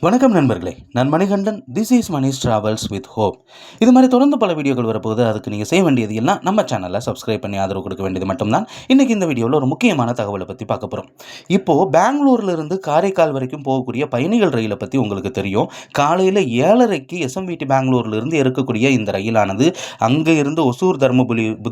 வணக்கம் நண்பர்களே, நான் Manikandan. This is Mani's travels with hope. இது மாதிரி தொடர்ந்து பல வீடியோக்கள் வரப்போகுது. அதுக்கு நீங்கள் செய்ய வேண்டியது எல்லாம் நம்ம சேனலில் சப்ஸ்கிரைப் பண்ணி ஆதரவு கொடுக்க வேண்டியது மட்டும்தான். இன்றைக்கி இந்த வீடியோவில் ஒரு முக்கியமான தகவலை பற்றி பார்க்க போகிறோம். இப்போது பெங்களூர்லேருந்து காரைக்கால் வரைக்கும் போகக்கூடிய பயணிகள் ரயிலை பற்றி உங்களுக்கு தெரியும். காலையில் 7:30க்கு எஸ்எம்விடி பெங்களூர்லேருந்து இருக்கக்கூடிய இந்த ரயிலானது அங்கே இருந்து ஒசூர்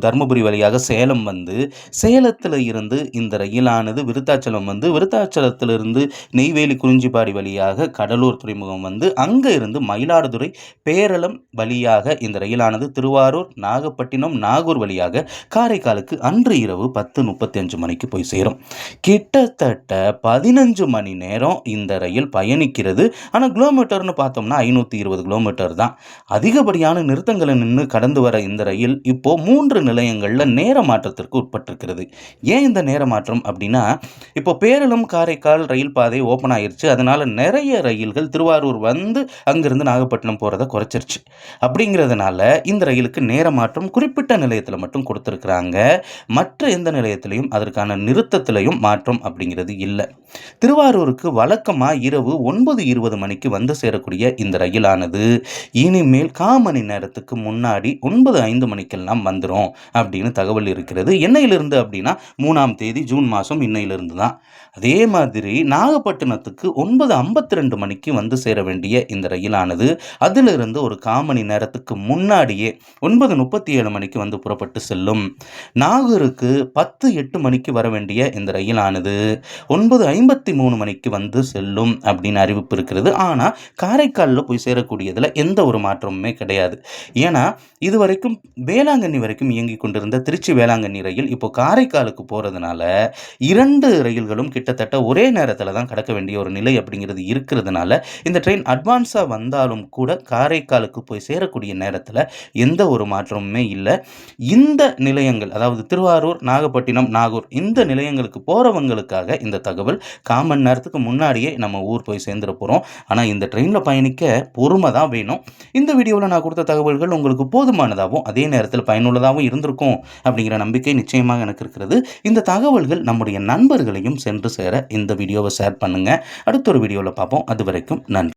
தர்மபுரி வழியாக சேலம் வந்து, சேலத்தில் இருந்து இந்த ரயிலானது விருத்தாச்சலம் வந்து, விருத்தாச்சலத்திலிருந்து நெய்வேலி குறிஞ்சிப்பாடி வழியாக கடலூர் துறைமுகம் வந்து, அங்கே இருந்து மயிலாடுதுறை பேரளம் வழியாக இந்த ரயிலானது திருவாரூர், நாகப்பட்டினம், நாகூர் வழியாக காரைக்காலுக்கு அன்று இரவு 10:35 மணிக்கு போய் சேரும். கிட்டத்தட்ட 15 மணி நேரம் இந்த ரயில் பயணிக்கிறது. ஆனால் கிலோமீட்டர்னு பார்த்தோம்னா 520 கிலோமீட்டர் தான். அதிகப்படியான நிறுத்தங்களை நின்று கடந்து வர இந்த ரயில் இப்போ 3 நிலையங்களில் நேர மாற்றத்திற்கு உட்பட்டிருக்கிறது. ஏன் இந்த நேர மாற்றம் அப்படின்னா, இப்போ பேரளம் காரைக்கால் ரயில் பாதை ஓப்பன் ஆயிருச்சு. அதனால நிறைய ரயில்கள் திருவாரூர் வந்து அங்கிருந்து நாகப்பட்டினம் போகிறத குறைச்சிருச்சு. அப்படிங்கிறதுனால இந்த ரயிலுக்கு நேர மாற்றம் குறிப்பிட்ட நிலையத்தில் மட்டும் கொடுத்துருக்குறாங்க. மற்ற எந்த நிலையத்திலையும் அதற்கான நிறுத்தத்திலையும் மாற்றம் அப்படிங்கிறது இல்லை. திருவாரூருக்கு வழக்கமாக இரவு 9:20 மணிக்கு வந்து சேரக்கூடிய இந்த ரயிலானது இனிமேல் மணி நேரத்துக்கு முன்னாடி 9:05 மணிக்கெல்லாம் வந்துடும் அப்படின்னு தகவல் இருக்கிறது. என்னையிலிருந்து அப்படின்னா 3ஆம் தேதி ஜூன் மாதம் இன்னையிலிருந்து தான். அதே மாதிரி நாகப்பட்டினத்துக்கு 9:52 மணிக்கு வந்து சேர வேண்டிய இந்த ரயிலானது அதிலிருந்து ஒரு மணி நேரத்துக்கு முன்னாடியே 9:37 மணிக்கு வந்து புறப்பட்டு செல்லும். நாகூருக்கு 10:08 மணிக்கு வர வேண்டிய இந்த ரயிலானது 9:53 மணிக்கு வந்து செல்லும் அப்படின்னு அறிவிப்பு இருக்கிறது. ஆனால் காரைக்காலில் போய் சேரக்கூடியதில் எந்த ஒரு மாற்றமுமே கிடையாது. ஏன்னா இதுவரைக்கும் வேளாங்கண்ணி வரைக்கும் இயங்கி கொண்டிருந்த திருச்சி வேளாங்கண்ணி ரயில் இப்போ காரைக்காலுக்கு போகிறதுனால 2 ரயில்களும் கிட்டத்தட்ட ஒரே நேரத்தில் தான் கடக்க வேண்டிய ஒரு நிலை அப்படிங்கிறது இருக்கிறதுனால இந்த ட்ரெயின் அட்வான்ஸாக வந்தாலும் கூட காரைக்காலுக்கு போய் சேரக்கூடிய நேரத்தில் எந்த ஒரு மாற்றமுமே இல்லை. இந்த நிலையங்கள், அதாவது திருவாரூர், நாகப்பட்டினம், நாகூர், இந்த நிலையங்களுக்கு போகிறவங்களுக்காக இந்த தகவல் மணி நேரத்துக்கு முன்னாடியே நம்ம ஊர் போய் சேர்ந்துட போகிறோம். ஆனால் இந்த ட்ரெயினில் பயணிக்க பொறுமை தான் வேணும். இந்த வீடியோவில் நான் கொடுத்த தகவல்கள் உங்களுக்கு போதுமானதாகவும் அதே நேரத்தில் பயனுள்ளதாகவும் இருந்திருக்கும் அப்படிங்கிற நம்பிக்கை நிச்சயமாக எனக்கு இருக்கிறது. இந்த தகவல்கள் நம்முடைய நண்பர்களையும் சென்று சேர இந்த வீடியோவை ஷேர் பண்ணுங்கள். அடுத்த ஒரு வீடியோவில் பார்ப்போம். அது வரைக்கும் நன்றி.